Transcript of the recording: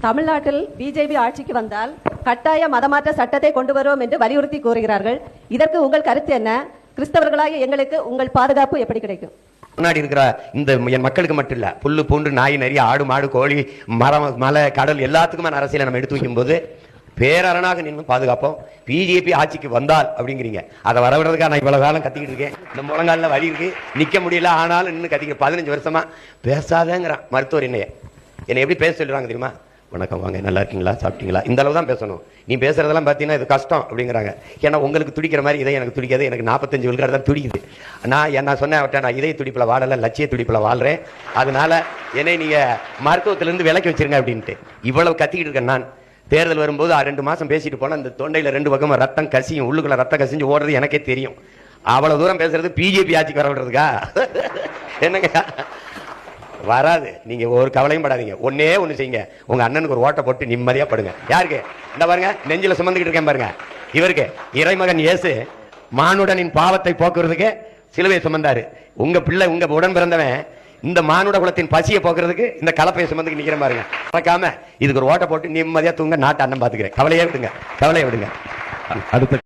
தமிழ்நாட்டில் பிஜேபி ஆட்சிக்கு வந்தால் கட்டாய மதமாற்ற சட்டத்தை கொண்டு வருவோம் என்று வலியுறுத்தி கூறுகிறார்கள். இதற்கு உங்கள் கருத்து என்ன? கிறிஸ்தவர்களாக எங்களுக்கு உங்கள் பாதுகாப்பு எப்படி கிடைக்கும்? முன்னாடி இருக்கிற இந்த என் மக்களுக்கு மட்டும் இல்ல, புல்லு பூண்டு நாய் நரி ஆடு மாடு கோழி மரம் மலை கடல் எல்லாத்துக்குமான அரசியலை நம்ம எடுத்து வைக்கும் போது பேரரணாக நின்று பாதுகாப்போம். பிஜேபி ஆட்சிக்கு வந்தால் அப்படிங்கிறீங்க, அதை வரவிடுறதுக்காக நான் இவ்வளவு காலம் கத்திக்கிட்டு இருக்கேன். இந்த முழங்கால வலி இருக்கு, நிக்க முடியல, ஆனாலும் இன்னும் கத்திக்க 15 வருஷமா பேசாதேங்கிறான் மருத்துவர். என்னை எப்படி பேச சொல்றாங்க தெரியுமா? வணக்கம், வாங்க, நல்லா இருக்கீங்களா, சாப்பிட்டீங்களா, இந்த அளவு தான் பேசணும். நீ பேசுறதெல்லாம் பார்த்தீங்கன்னா இது கஷ்டம் அப்படிங்கிறாங்க. ஏன்னா உங்களுக்கு துடிக்கிற மாதிரி இதை எனக்கு துடிக்காது. எனக்கு 45 விழுக்காடு தான் துடிக்குது. நான் சொன்னேன், நான் இதய துடிப்பில் வாழல, லட்சிய துடிப்பில் வாழ்றேன். அதனால என்னை நீங்க மருத்துவத்திலிருந்து விலக்கி வச்சிருங்க அப்படின்ட்டு இவ்வளவு கத்திக்கிட்டு இருக்கேன். நான் தேர்தல் வரும்போது 2 மாசம் பேசிட்டு போனா அந்த தொண்டையில 2 பக்கமும் ரத்தம் கசியும், உள்ளுக்குள்ள ரத்தம் கசிஞ்சு ஓடுறது எனக்கே தெரியும். அவ்வளவு தூரம் பேசுறது பிஜேபி ஆட்சிக்கு வர விடுறதுக்கா? என்னங்க வராது. நீங்க ஒரு கவலையும் படாதீங்க. ஒன்னே ஒண்ணு செய்யுங்க, உங்க அண்ணனுக்கு ஒரு ஓட்டை போட்டு நிம்மதியா படுங்க. யாருக்கு? இந்த பாருங்க, நெஞ்சில சுமந்துக்கிட்டு இருக்கேன் பாருங்க, இவருக்கு இறைமகன் இயேசு மானுடனின் பாவத்தை போக்குறதுக்கு சிலுவை சுமந்தாரு. உங்க பிள்ளை, உங்க உடன் பிறந்தவன் இந்த மானுட குலத்தின் பசியை போக்குறதுக்கு இந்த கலப்பையை சுமந்துக்கு நிக்கிற பாருங்க. மறக்காம இதுக்கு ஒரு ஓட்டை போட்டு நிம்மதியா தூங்க. நாட்டு அண்ணன் பாத்துக்கிறேன். கவலையே விடுங்க, கவலையை விடுங்க. அடுத்த